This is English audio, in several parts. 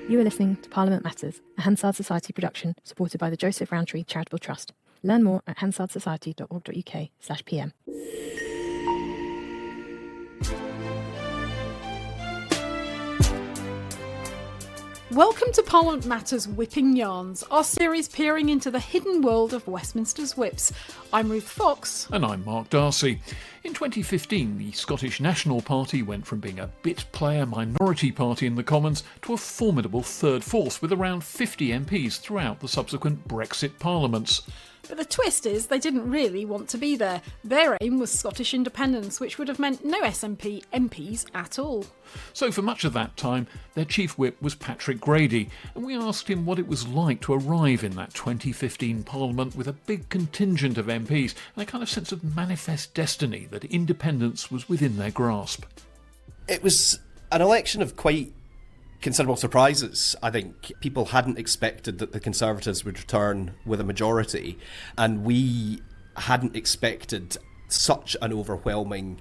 You are listening to Parliament Matters, a Hansard Society production supported by the Joseph Rowntree Charitable Trust. Learn more at hansardsociety.org.uk/pm. Welcome to Parliament Matters Whipping Yarns, our series peering into the hidden world of Westminster's whips. I'm Ruth Fox. And I'm Mark Darcy. In 2015, the Scottish National Party went from being a bit player minority party in the Commons to a formidable third force with around 50 MPs throughout the subsequent Brexit parliaments. But the twist is they didn't really want to be there. Their aim was Scottish independence, which would have meant no SNP MPs at all. So for much of that time, their chief whip was Patrick Grady, and we asked him what it was like to arrive in that 2015 Parliament with a big contingent of MPs and a kind of sense of manifest destiny that independence was within their grasp. It was an election of quite considerable surprises. I think people hadn't expected that the Conservatives would return with a majority, and we hadn't expected such an overwhelming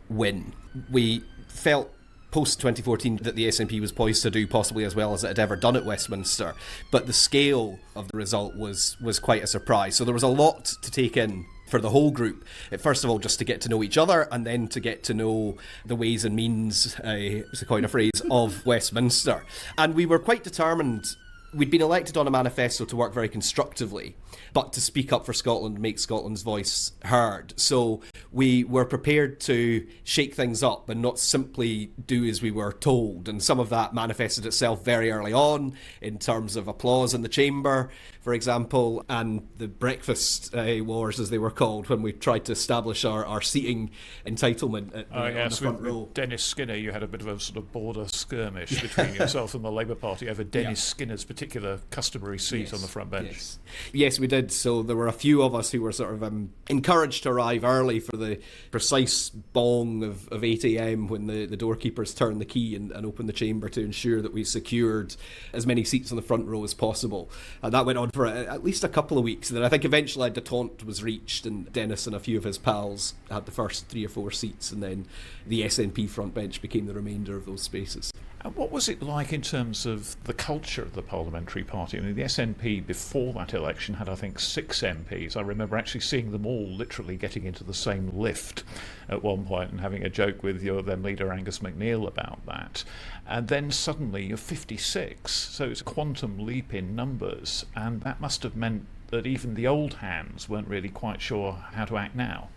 win. We felt post-2014 that the SNP was poised to do possibly as well as it had ever done at Westminster, but the scale of the result was quite a surprise. So there was a lot to take in for the whole group. First of all, just to get to know each other, and then to get to know the ways and means, to coin a phrase, of Westminster. And we were quite determined. We'd been elected on a manifesto to work very constructively, but to speak up for Scotland, make Scotland's voice heard. So we were prepared to shake things up and not simply do as we were told. And some of that manifested itself very early on in terms of applause in the chamber, for example, and the breakfast wars, as they were called, when we tried to establish our seating entitlement on the front row. With Dennis Skinner, you had a bit of a sort of border skirmish between yourself and the Labour Party over Dennis Skinner's particular customary seat on the front bench. Yes, we did. So there were a few of us who were sort of encouraged to arrive early for the precise bong of 8 a.m. when the doorkeepers turned the key and opened the chamber to ensure that we secured as many seats on the front row as possible. And that went on for at least a couple of weeks. And then I think eventually detente was reached, and Dennis and a few of his pals had the first 3 or 4 seats, and then the SNP front bench became the remainder of those spaces. And what was it like in terms of the culture of the parliamentary party? I mean, the SNP before that election had, I think, 6 MPs. I remember actually seeing them all literally getting into the same lift at one point and having a joke with your then leader Angus MacNeil about that. And then suddenly you're 56, so it's a quantum leap in numbers, and that must have meant that even the old hands weren't really quite sure how to act now.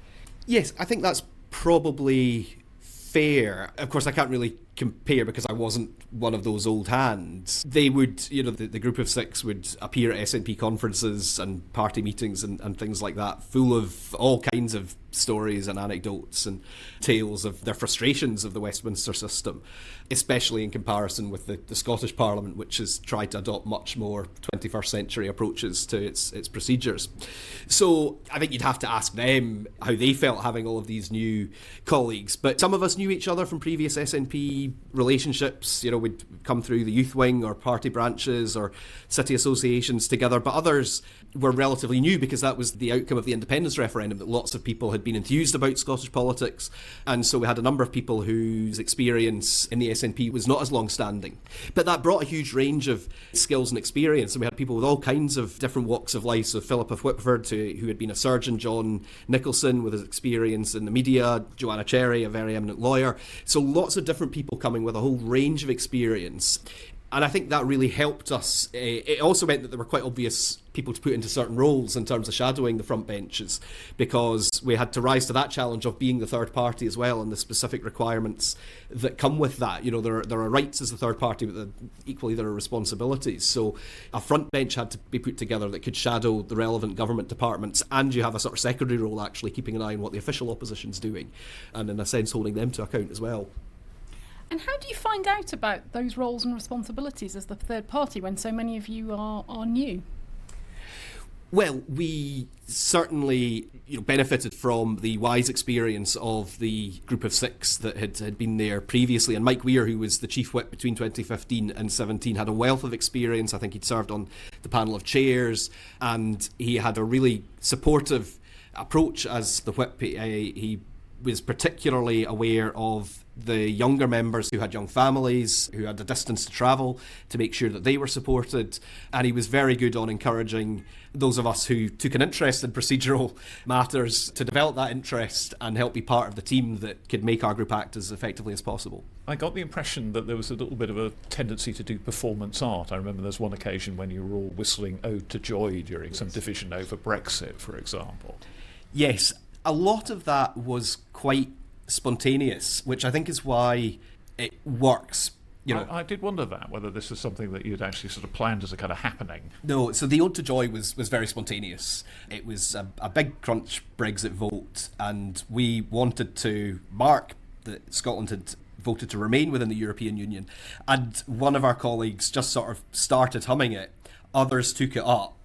Yes, I think that's probably fair. Of course, I can't really compare because I wasn't one of those old hands. They would, the group of 6 would appear at SNP conferences and party meetings and things like that, full of all kinds of stories and anecdotes and tales of their frustrations of the Westminster system, especially in comparison with the Scottish Parliament, which has tried to adopt much more 21st century approaches to its procedures. So I think you'd have to ask them how they felt having all of these new colleagues. But some of us knew each other from previous SNP relationships. We'd come through the youth wing or party branches or city associations together, but others were relatively new because that was the outcome of the independence referendum, that lots of people had been enthused about Scottish politics, and so we had a number of people whose experience in the SNP was not as long-standing. But that brought a huge range of skills and experience, and we had people with all kinds of different walks of life. So Philip of Whitford, who had been a surgeon, John Nicholson with his experience in the media, Joanna Cherry, a very eminent lawyer. So lots of different people coming with a whole range of experience. And I think that really helped us. It also meant that there were quite obvious people to put into certain roles in terms of shadowing the front benches, because we had to rise to that challenge of being the third party as well, and the specific requirements that come with that. There are rights as the third party, but equally there are responsibilities. So a front bench had to be put together that could shadow the relevant government departments, and you have a sort of secondary role actually keeping an eye on what the official opposition's doing, and in a sense holding them to account as well. And how do you find out about those roles and responsibilities as the third party when so many of you are new? Well, we certainly benefited from the wise experience of the group of 6 that had been there previously. And Mike Weir, who was the chief whip between 2015 and 17, had a wealth of experience. I think he'd served on the panel of chairs, and he had a really supportive approach as the whip. He was particularly aware of the younger members who had young families, who had a distance to travel, to make sure that they were supported. And he was very good on encouraging those of us who took an interest in procedural matters to develop that interest and help be part of the team that could make our group act as effectively as possible. I got the impression that there was a little bit of a tendency to do performance art. I remember there's one occasion when you were all whistling Ode to Joy during some division over Brexit, for example. Yes, a lot of that was quite spontaneous, which I think is why it works. You know, I did wonder that, whether this was something that you'd actually sort of planned as a kind of happening. No, so the Ode to Joy was very spontaneous. It was a big crunch Brexit vote, and we wanted to mark that Scotland had voted to remain within the European Union. And one of our colleagues just sort of started humming it. Others took it up.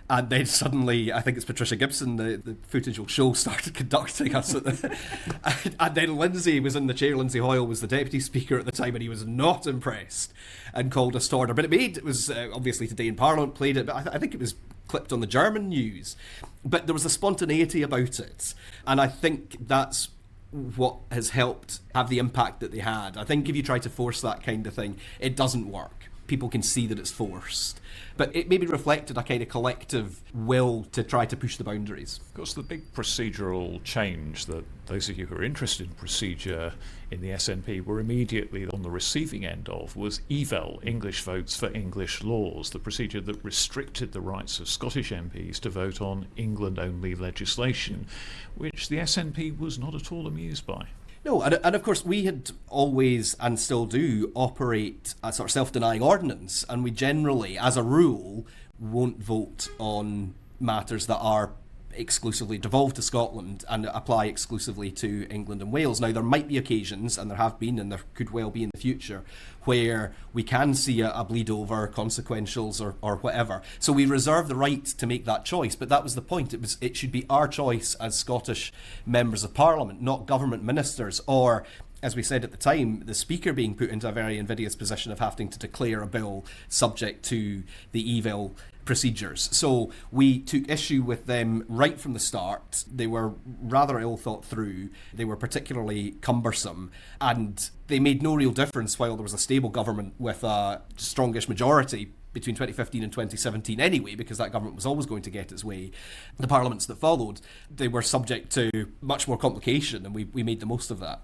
And then suddenly, I think it's Patricia Gibson, the footage will show, started conducting us. And then Lindsay was in the chair. Lindsay Hoyle was the deputy speaker at the time, and he was not impressed and called us to order. But it was obviously Today in Parliament played it, but I think it was clipped on the German news. But there was a spontaneity about it. And I think that's what has helped have the impact that they had. I think if you try to force that kind of thing, it doesn't work. People can see that it's forced. But it maybe reflected a kind of collective will to try to push the boundaries. Of course, the big procedural change that those of you who are interested in procedure in the SNP were immediately on the receiving end of was EVEL, English Votes for English Laws, the procedure that restricted the rights of Scottish MPs to vote on England-only legislation, which the SNP was not at all amused by. No, and of course we had always, and still do, operate a sort of self-denying ordinance, and we generally, as a rule, won't vote on matters that are exclusively devolved to Scotland and apply exclusively to England and Wales. Now, there might be occasions, and there have been, and there could well be in the future, where we can see a bleed over, consequentials or whatever. So we reserve the right to make that choice, but that was the point. It should be our choice as Scottish members of Parliament, not government ministers or, as we said at the time, the Speaker being put into a very invidious position of having to declare a bill subject to the EVEL procedures. So we took issue with them right from the start. They were rather ill thought through. They were particularly cumbersome, and they made no real difference while there was a stable government with a strongish majority between 2015 and 2017 anyway, because that government was always going to get its way. The parliaments that followed, they were subject to much more complication, and we made the most of that.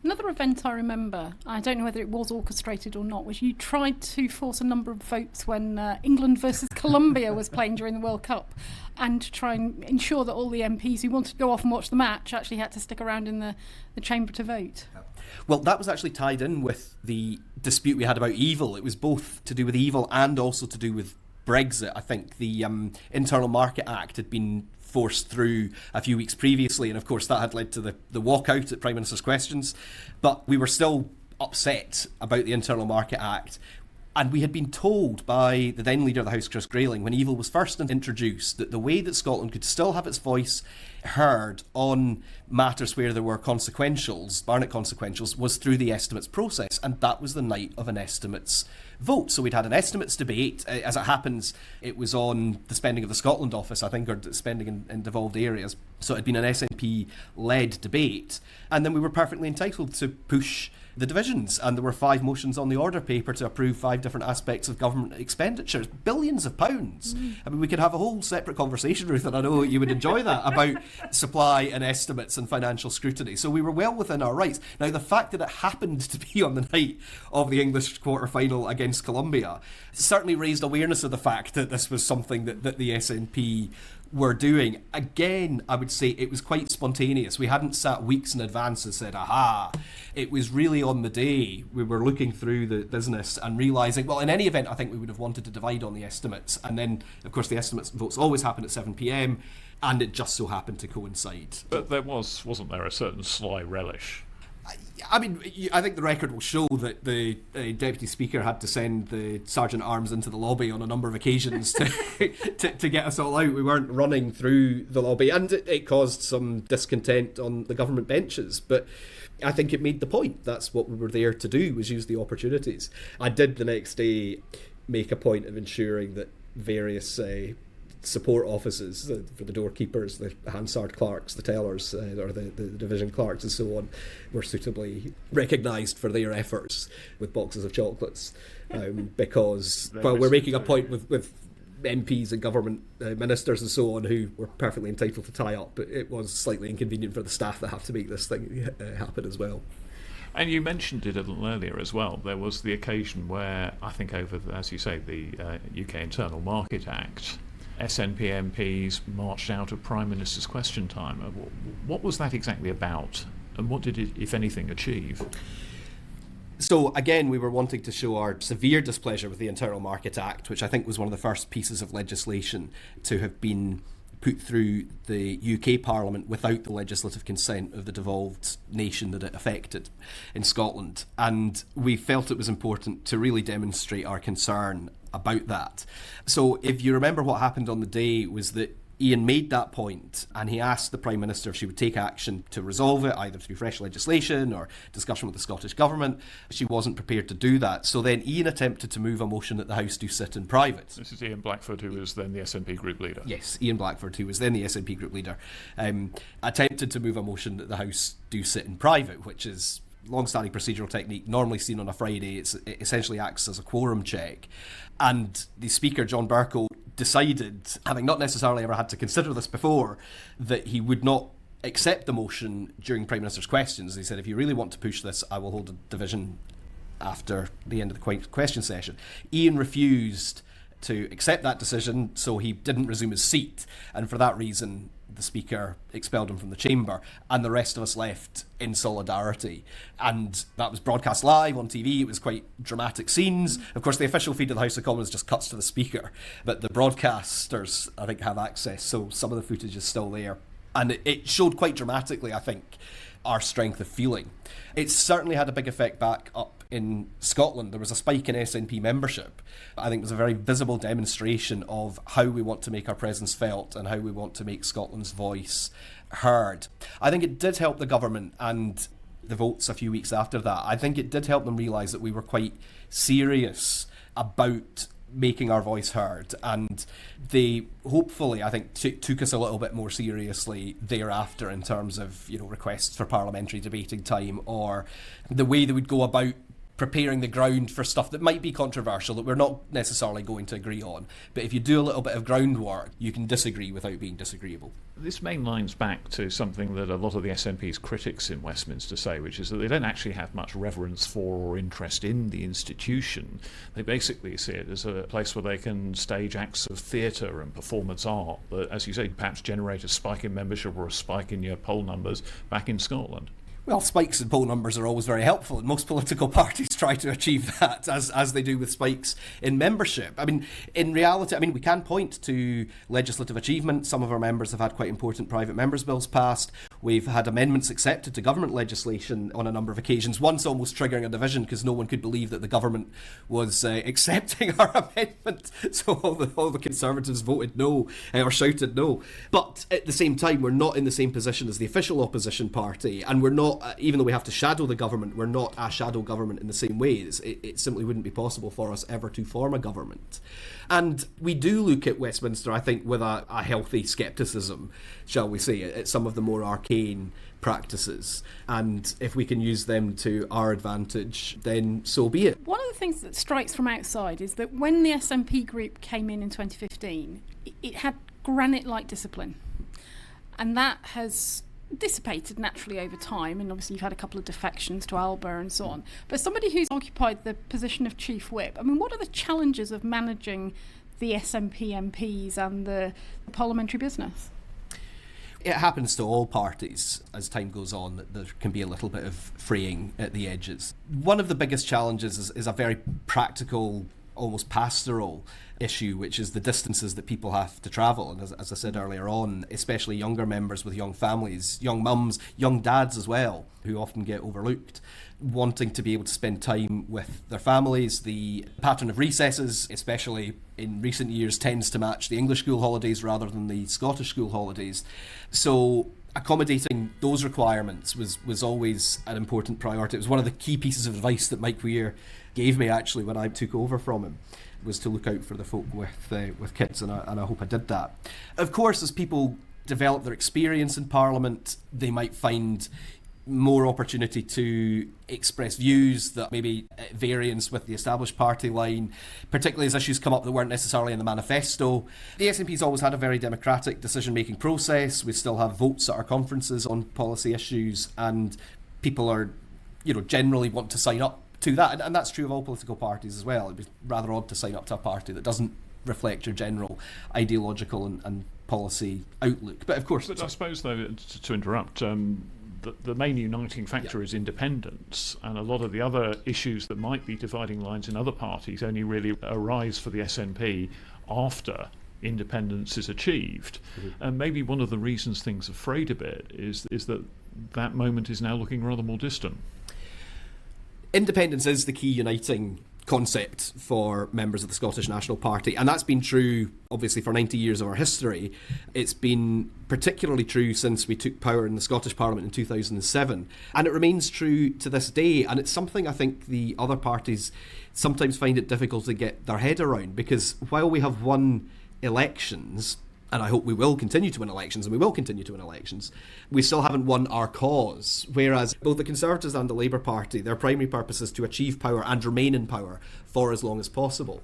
Another event I remember, I don't know whether it was orchestrated or not, was you tried to force a number of votes when England versus Colombia was playing during the World Cup, and to try and ensure that all the MPs who wanted to go off and watch the match actually had to stick around in the chamber to vote. Well, that was actually tied in with the dispute we had about EVEL. It was both to do with EVEL and also to do with Brexit. I think the Internal Market Act had been forced through a few weeks previously, and of course that had led to the walkout at Prime Minister's Questions. But we were still upset about the Internal Market Act, and we had been told by the then Leader of the House, Chris Grayling, when EVEL was first introduced, that the way that Scotland could still have its voice heard on matters where there were consequentials, Barnett consequentials, was through the estimates process, and that was the night of an estimates vote. So we'd had an estimates debate. As it happens, it was on the spending of the Scotland office, I think, or spending in devolved areas. So it had been an SNP-led debate, and then we were perfectly entitled to push the divisions, and there were 5 motions on the order paper to approve 5 different aspects of government expenditures, billions of pounds. I mean, we could have a whole separate conversation, Ruth, and I know you would enjoy that, about supply and estimates and financial scrutiny. So we were well within our rights. Now, the fact that it happened to be on the night of the English quarter-final against Colombia certainly raised awareness of the fact that this was something that the SNP were doing. Again, I would say it was quite spontaneous. We hadn't sat weeks in advance and said, aha. It was really on the day we were looking through the business and realising, well, in any event, I think we would have wanted to divide on the estimates. And then, of course, the estimates votes always happen at 7 p.m, and it just so happened to coincide. But there wasn't there, a certain sly relish? I mean, I think the record will show that the Deputy Speaker had to send the Sergeant-at-Arms into the lobby on a number of occasions to get us all out. We weren't running through the lobby, and it caused some discontent on the government benches. But I think it made the point. That's what we were there to do, was use the opportunities. I did the next day make a point of ensuring that various support offices for the doorkeepers, the Hansard clerks, the tellers, or the division clerks and so on, were suitably recognised for their efforts with boxes of chocolates. Because, well, we're making a point with MPs and government ministers and so on who were perfectly entitled to tie up, but it was slightly inconvenient for the staff that have to make this thing happen as well. And you mentioned it a little earlier as well. There was the occasion where, I think over, as you say, the UK Internal Market Act, SNP MPs marched out of Prime Minister's question time. What was that exactly about, and what did it, if anything, achieve? So again, we were wanting to show our severe displeasure with the Internal Market Act, which I think was one of the first pieces of legislation to have been put through the UK Parliament without the legislative consent of the devolved nation that it affected in Scotland. And we felt it was important to really demonstrate our concern about that. So if you remember, what happened on the day was that Ian made that point and he asked the Prime Minister if she would take action to resolve it, either through fresh legislation or discussion with the Scottish Government. She wasn't prepared to do that. So then Ian attempted to move a motion that the House do sit in private. This is Ian Blackford, who was then the SNP group leader. Yes, Ian Blackford, who was then the SNP group leader, attempted to move a motion that the House do sit in private, which is long-standing procedural technique, normally seen on a Friday. It essentially acts as a quorum check. And the Speaker, John Bercow, decided, having not necessarily ever had to consider this before, that he would not accept the motion during Prime Minister's questions. He said, if you really want to push this, I will hold a division after the end of the question session. Ian refused to accept that decision, so he didn't resume his seat, and for that reason the Speaker expelled him from the chamber, and the rest of us left in solidarity. And that was broadcast live on TV. It was quite dramatic scenes. Of course, the official feed of the House of Commons just cuts to the Speaker, but the broadcasters, I think, have access, so some of the footage is still there. And it showed quite dramatically, I think, our strength of feeling. It certainly had a big effect back up in Scotland. There was a spike in SNP membership. I think it was a very visible demonstration of how we want to make our presence felt and how we want to make Scotland's voice heard. I think it did help the government and the votes a few weeks after that. I think it did help them realise that we were quite serious about making our voice heard, and they hopefully, I think, took us a little bit more seriously thereafter in terms of, requests for parliamentary debating time, or the way they would go about preparing the ground for stuff that might be controversial, that we're not necessarily going to agree on. But if you do a little bit of groundwork, you can disagree without being disagreeable. This mainlines back to something that a lot of the SNP's critics in Westminster say, which is that they don't actually have much reverence for or interest in the institution. They basically see it as a place where they can stage acts of theatre and performance art that, as you say, perhaps generate a spike in membership or a spike in your poll numbers back in Scotland. Well, spikes in poll numbers are always very helpful, and most political parties try to achieve that, as they do with spikes in membership. I mean, in reality, we can point to legislative achievement. Some of our members have had quite important private members' bills passed. We've had amendments accepted to government legislation on a number of occasions, once almost triggering a division because no one could believe that the government was accepting our amendment. So all the Conservatives voted no, or shouted no. But at the same time, we're not in the same position as the official opposition party, and we're not, even though we have to shadow the government, we're not a shadow government in the same way. It simply wouldn't be possible for us ever to form a government. And we do look at Westminster, I think, with a healthy scepticism, shall we say, at some of the more arcane practices. And if we can use them to our advantage, then so be it. One of the things that strikes from outside is that when the SNP group came in 2015, it had granite-like discipline. And that has dissipated naturally over time, and obviously you've had a couple of defections to Alba and so on. But somebody who's occupied the position of Chief Whip, what are the challenges of managing the SNP MPs and the parliamentary business? It happens to all parties as time goes on, that there can be a little bit of fraying at the edges. One of the biggest challenges is a very practical, almost pastoral issue, which is the distances that people have to travel. And as I said earlier on, especially younger members with young families, young mums, young dads as well, who often get overlooked, wanting to be able to spend time with their families. The pattern of recesses, especially in recent years, tends to match the English school holidays rather than the Scottish school holidays. So accommodating those requirements was always an important priority. It was one of the key pieces of advice that Mike Weir gave me actually when I took over from him, was to look out for the folk with kids, and I hope I did that. Of course, as people develop their experience in Parliament, they might find more opportunity to express views that maybe at variance with the established party line, particularly as issues come up that weren't necessarily in the manifesto. The SNP's always had a very democratic decision-making process. We still have votes at our conferences on policy issues, and people are, generally want to sign up to that. And that's true of all political parties as well. It'd be rather odd to sign up to a party that doesn't reflect your general ideological and policy outlook. But of course... But I suppose, though, to interrupt... The main uniting factor is independence, and a lot of the other issues that might be dividing lines in other parties only really arise for the SNP after independence is achieved. And maybe one of the reasons things are frayed a bit is that moment is now looking rather more distant. Independence is the key uniting concept for members of the Scottish National Party, and that's been true obviously for 90 years of our history. It's been particularly true since we took power in the Scottish Parliament in 2007, and it remains true to this day. And it's something I think the other parties sometimes find it difficult to get their head around, because while we have won elections, and I hope we will continue to win elections, and we will continue to win elections, we still haven't won our cause. Whereas both the Conservatives and the Labour Party, their primary purpose is to achieve power and remain in power for as long as possible.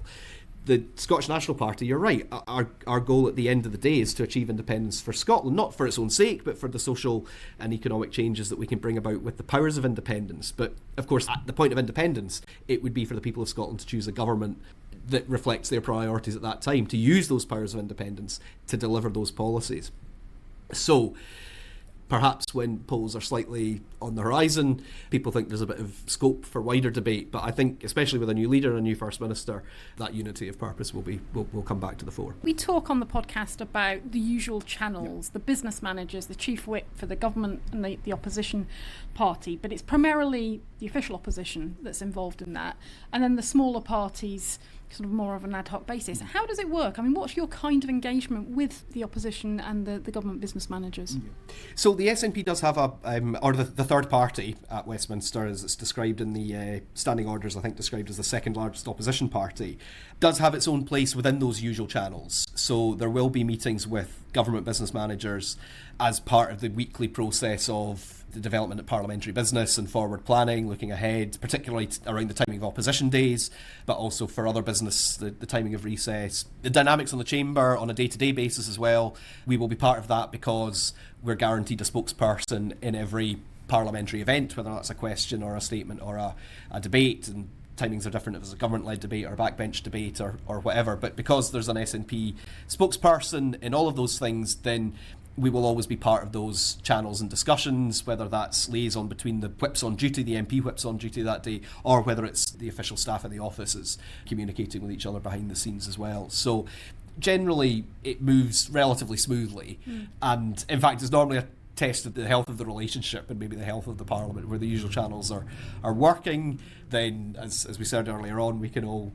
The Scottish National Party, you're right, our goal at the end of the day is to achieve independence for Scotland, not for its own sake, but for the social and economic changes that we can bring about with the powers of independence. But of course, at the point of independence, it would be for the people of Scotland to choose a government that reflects their priorities at that time, to use those powers of independence to deliver those policies. So perhaps when polls are slightly on the horizon, people think there's a bit of scope for wider debate. But I think, especially with a new leader and a new First Minister, that unity of purpose will come back to the fore. We talk on the podcast about the usual channels, the business managers, the chief whip for the government and the opposition party, but it's primarily the official opposition that's involved in that, and then the smaller parties sort of more of an ad hoc basis. How does it work? I mean, what's your kind of engagement with the opposition and the government business managers? So the SNP does have the third party at Westminster, as it's described in the standing orders, I think described as the second largest opposition party, does have its own place within those usual channels. So there will be meetings with government business managers as part of the weekly process of the development of parliamentary business and forward planning, looking ahead, particularly around the timing of opposition days, but also for other business, the timing of recess. The dynamics on the chamber on a day-to-day basis as well. We will be part of that because we're guaranteed a spokesperson in every parliamentary event, whether that's a question or a statement or a debate, and timings are different if it's a government-led debate or a backbench debate or whatever. But because there's an SNP spokesperson in all of those things, then we will always be part of those channels and discussions, whether that's liaison between the whips on duty, the MP whips on duty that day, or whether it's the official staff in the offices communicating with each other behind the scenes as well. So generally it moves relatively smoothly, and in fact it's normally a test of the health of the relationship and maybe the health of the Parliament, where the usual channels are working. Then, as we said earlier on, we can all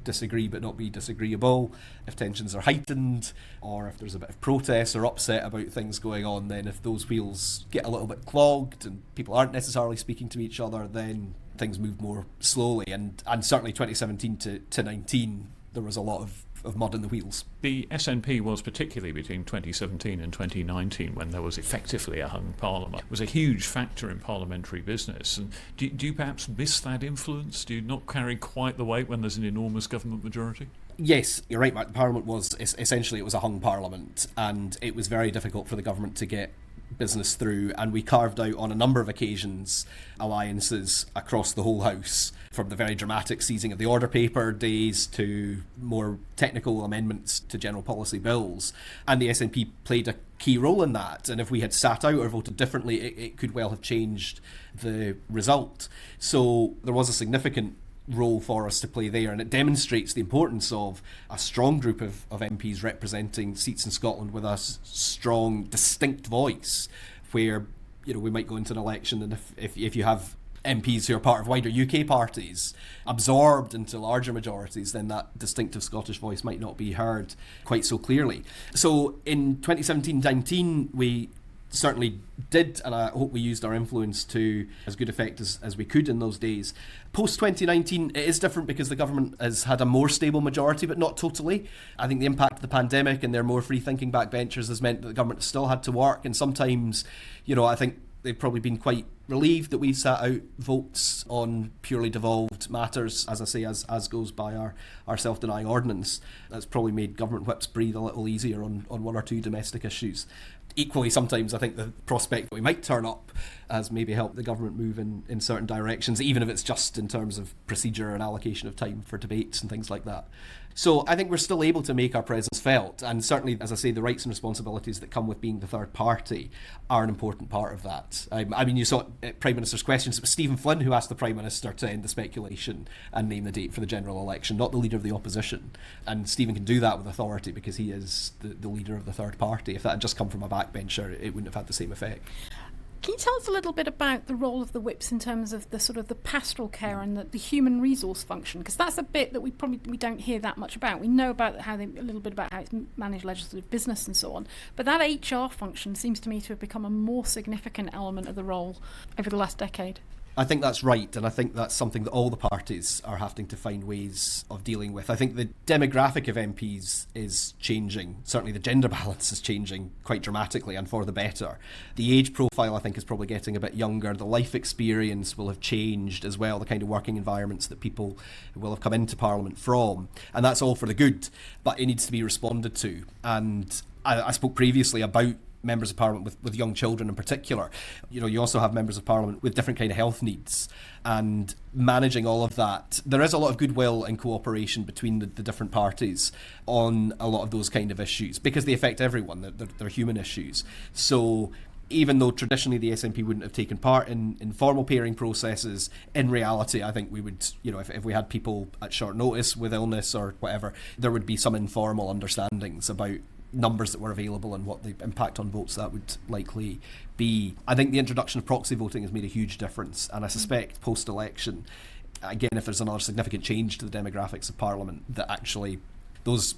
disagree but not be disagreeable. If tensions are heightened, or if there's a bit of protest or upset about things going on, then if those wheels get a little bit clogged and people aren't necessarily speaking to each other, then things move more slowly. And certainly 2017 to 19, there was a lot of mud in the wheels. The SNP was, particularly between 2017 and 2019, when there was effectively a hung parliament, was a huge factor in parliamentary business. And do you perhaps miss that influence? Do you not carry quite the weight when there's an enormous government majority? Yes, you're right, Mark. The Parliament was essentially, it was a hung Parliament, and it was very difficult for the government to get business through, and we carved out on a number of occasions alliances across the whole House, from the very dramatic seizing of the order paper days to more technical amendments to general policy bills, and the SNP played a key role in that. And if we had sat out or voted differently, it could well have changed the result. So there was a significant role for us to play there, and it demonstrates the importance of a strong group of MPs representing seats in Scotland with a strong, distinct voice, where we might go into an election, and if you have MPs who are part of wider UK parties absorbed into larger majorities, then that distinctive Scottish voice might not be heard quite so clearly. So in 2017-19 we certainly did, and I hope we used our influence to as good effect as we could in those days. Post-2019, it is different because the government has had a more stable majority, but not totally. I think the impact of the pandemic and their more free-thinking backbenchers has meant that the government has still had to work, and sometimes, I think they've probably been quite relieved that we sat out votes on purely devolved matters, as I say, as goes by our self-denying ordinance. That's probably made government whips breathe a little easier on one or two domestic issues. Equally, sometimes I think the prospect that we might turn up has maybe helped the government move in certain directions, even if it's just in terms of procedure and allocation of time for debates and things like that. So I think we're still able to make our presence felt, and certainly, as I say, the rights and responsibilities that come with being the third party are an important part of that. I mean, you saw Prime Minister's questions. It was Stephen Flynn who asked the Prime Minister to end the speculation and name the date for the general election, not the leader of the opposition. And Stephen can do that with authority because he is the leader of the third party. If that had just come from a backbencher, it wouldn't have had the same effect. Can you tell us a little bit about the role of the whips in terms of the sort of the pastoral care and the human resource function? Because that's a bit that we don't hear that much about. We know about a little bit about how it's managed legislative business and so on, but that HR function seems to me to have become a more significant element of the role over the last decade. I think that's right, and I think that's something that all the parties are having to find ways of dealing with. I think the demographic of MPs is changing. Certainly the gender balance is changing quite dramatically and for the better. The age profile, I think, is probably getting a bit younger. The life experience will have changed as well, the kind of working environments that people will have come into Parliament from. And that's all for the good, but it needs to be responded to. And I spoke previously about members of Parliament with young children in particular. You also have members of Parliament with different kind of health needs, and managing all of that. There is a lot of goodwill and cooperation between the different parties on a lot of those kind of issues because they affect everyone. They're human issues. So even though traditionally the SNP wouldn't have taken part in formal pairing processes, in reality, I think we would, if we had people at short notice with illness or whatever, there would be some informal understandings about numbers that were available and what the impact on votes that would likely be. I think the introduction of proxy voting has made a huge difference, and I suspect post-election, again, if there's another significant change to the demographics of Parliament, that actually those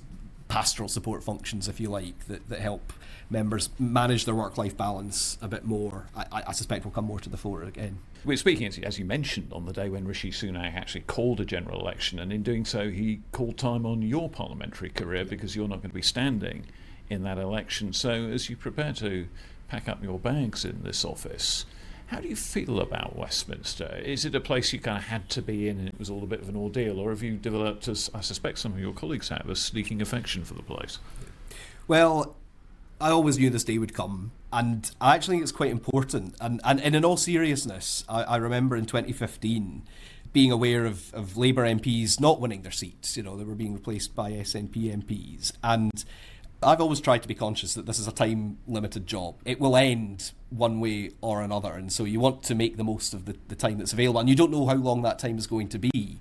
pastoral support functions, if you like, that help members manage their work-life balance a bit more, I suspect will come more to the fore again. We're speaking, as you mentioned, on the day when Rishi Sunak actually called a general election, and in doing so he called time on your parliamentary career because you're not going to be standing in that election. So as you prepare to pack up your bags in this office, how do you feel about Westminster? Is it a place you kind of had to be in and it was all a bit of an ordeal, or have you developed, as I suspect some of your colleagues have, a sneaking affection for the place? Well, I always knew this day would come, and I actually think it's quite important. And in all seriousness, I remember in 2015 being aware of Labour MPs not winning their seats. They were being replaced by SNP MPs. And I've always tried to be conscious that this is a time-limited job. It will end one way or another, and so you want to make the most of the time that's available. And you don't know how long that time is going to be.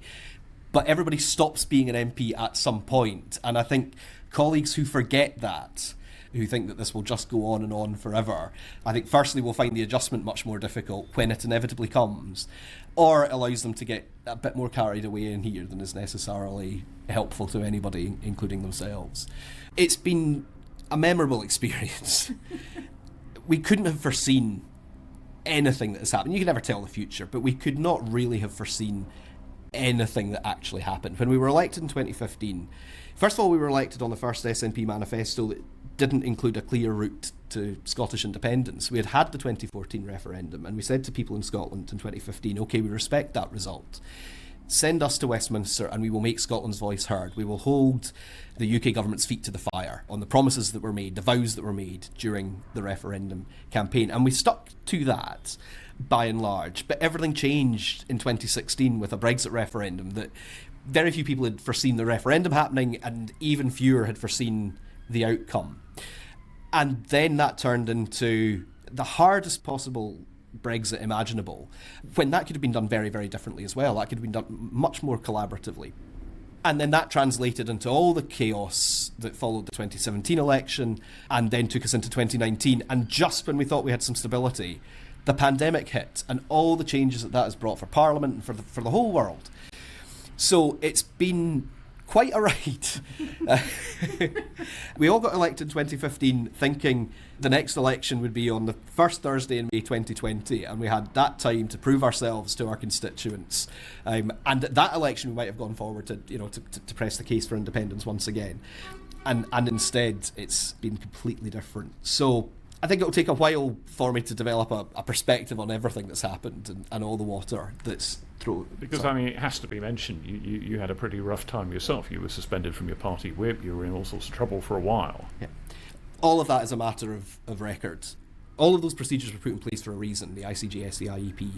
But everybody stops being an MP at some point. And I think colleagues who forget that, who think that this will just go on and on forever, I think firstly will find the adjustment much more difficult when it inevitably comes, or it allows them to get a bit more carried away in here than is necessarily helpful to anybody, including themselves. It's been a memorable experience. We couldn't have foreseen anything that has happened. You can never tell the future, but we could not really have foreseen anything that actually happened. When we were elected in 2015, first of all, we were elected on the first SNP manifesto that didn't include a clear route to Scottish independence. We had the 2014 referendum, and we said to people in Scotland in 2015, OK, we respect that result. Send us to Westminster and we will make Scotland's voice heard. We will hold the UK government's feet to the fire on the promises that were made, the vows that were made during the referendum campaign. And we stuck to that by and large. But everything changed in 2016 with a Brexit referendum that very few people had foreseen the referendum happening, and even fewer had foreseen the outcome. And then that turned into the hardest possible Brexit imaginable, when that could have been done very, very differently as well. That could have been done much more collaboratively. And then that translated into all the chaos that followed the 2017 election and then took us into 2019. And just when we thought we had some stability, the pandemic hit and all the changes that has brought for Parliament and for the whole world. So it's been quite a ride. We all got elected in 2015 thinking the next election would be on the first Thursday in May 2020, and we had that time to prove ourselves to our constituents. And at that election we might have gone forward to press the case for independence once again. And instead it's been completely different. So I think it'll take a while for me to develop a perspective on everything that's happened and all the water that's thrown. Because, I mean, it has to be mentioned, you had a pretty rough time yourself. You were suspended from your party whip, you were in all sorts of trouble for a while. Yeah. All of that is a matter of record. All of those procedures were put in place for a reason, the ICJS, the IEP,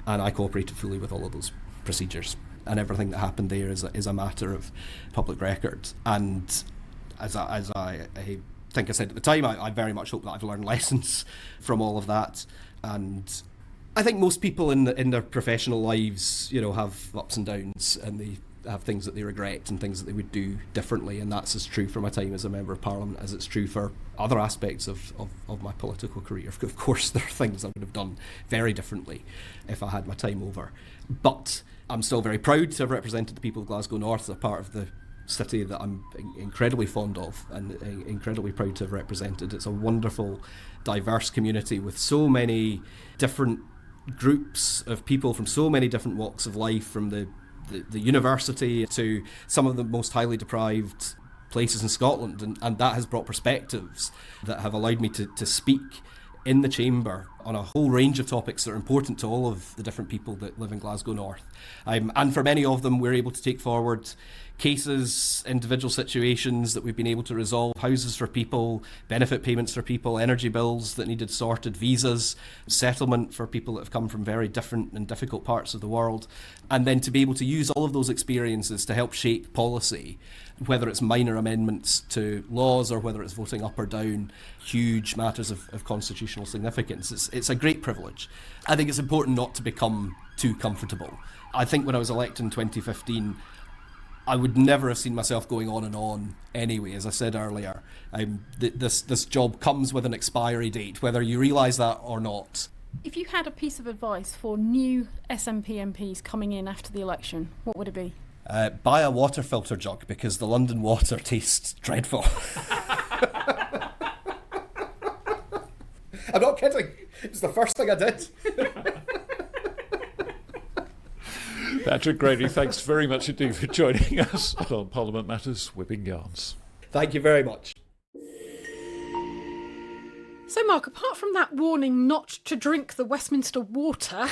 and I cooperated fully with all of those procedures. And everything that happened there is a matter of public record. And as I think I said at the time, I very much hope that I've learned lessons from all of that. And I think most people in their professional lives, have ups and downs, and they have things that they regret and things that they would do differently. And that's as true for my time as a Member of Parliament as it's true for other aspects of my political career. Of course, there are things I would have done very differently if I had my time over. But I'm still very proud to have represented the people of Glasgow North as a part of the city that I'm incredibly fond of and incredibly proud to have represented. It's a wonderful, diverse community with so many different groups of people from so many different walks of life, from the university to some of the most highly deprived places in Scotland, and that has brought perspectives that have allowed me to speak in the chamber on a whole range of topics that are important to all of the different people that live in Glasgow North. And for many of them, we're able to take forward cases, individual situations that we've been able to resolve, houses for people, benefit payments for people, energy bills that needed sorted, visas, settlement for people that have come from very different and difficult parts of the world, and then to be able to use all of those experiences to help shape policy, whether it's minor amendments to laws or whether it's voting up or down huge matters of constitutional significance. It's a great privilege. I think it's important not to become too comfortable. I think when I was elected in 2015, I would never have seen myself going on and on anyway. As I said earlier, this job comes with an expiry date, whether you realise that or not. If you had a piece of advice for new SNP MPs coming in after the election, what would it be? Buy a water filter jug because the London water tastes dreadful. I'm not kidding. It's the first thing I did. Patrick Grady, thanks very much indeed for joining us on Parliament Matters Whipping Yarns. Thank you very much. So, Mark, apart from that warning not to drink the Westminster water,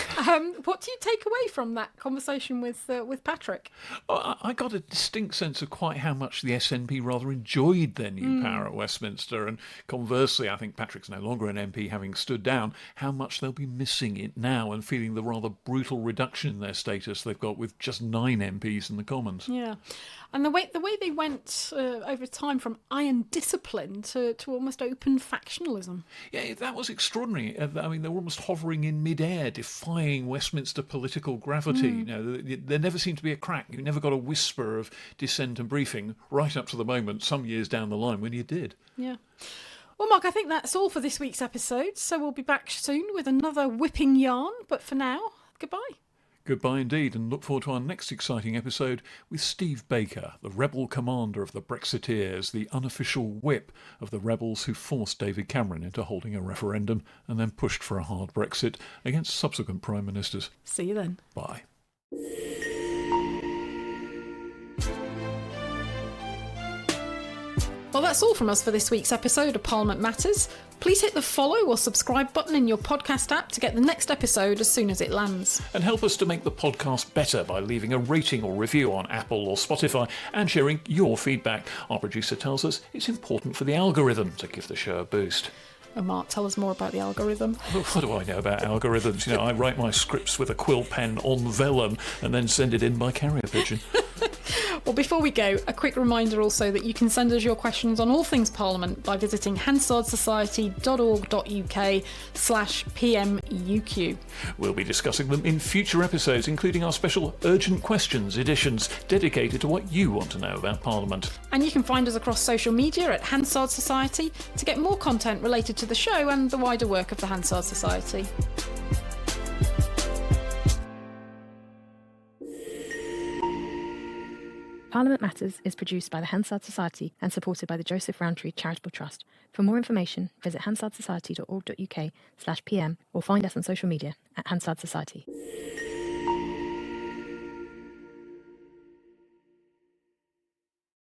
what do you take away from that conversation with Patrick? I got a distinct sense of quite how much the SNP rather enjoyed their new power at Westminster, and conversely, I think Patrick's no longer an MP, having stood down, how much they'll be missing it now and feeling the rather brutal reduction in their status they've got with just 9 MPs in the Commons. Yeah. And the way they went over time from iron discipline to almost open factionalism. Yeah, that was extraordinary. I mean, they were almost hovering in mid-air, defying Westminster political gravity. There never seemed to be a crack. You never got a whisper of dissent and briefing right up to the moment, some years down the line, when you did. Yeah. Well, Mark, I think that's all for this week's episode. So we'll be back soon with another whipping yarn. But for now, goodbye. Goodbye indeed, and look forward to our next exciting episode with Steve Baker, the rebel commander of the Brexiteers, the unofficial whip of the rebels who forced David Cameron into holding a referendum and then pushed for a hard Brexit against subsequent prime ministers. See you then. Bye. Well, that's all from us for this week's episode of Parliament Matters. Please hit the follow or subscribe button in your podcast app to get the next episode as soon as it lands. And help us to make the podcast better by leaving a rating or review on Apple or Spotify and sharing your feedback. Our producer tells us it's important for the algorithm to give the show a boost. Oh, Mark, tell us more about the algorithm. What do I know about algorithms? You know, I write my scripts with a quill pen on vellum and then send it in by carrier pigeon. Well, before we go, a quick reminder also that you can send us your questions on all things Parliament by visiting hansardsociety.org.uk/PMUQ. We'll be discussing them in future episodes, including our special Urgent Questions editions dedicated to what you want to know about Parliament. And you can find us across social media at Hansard Society to get more content related to the show and the wider work of the Hansard Society. Parliament Matters is produced by the Hansard Society and supported by the Joseph Rowntree Charitable Trust. For more information, visit hansardsociety.org.uk/pm or find us on social media at Hansard Society.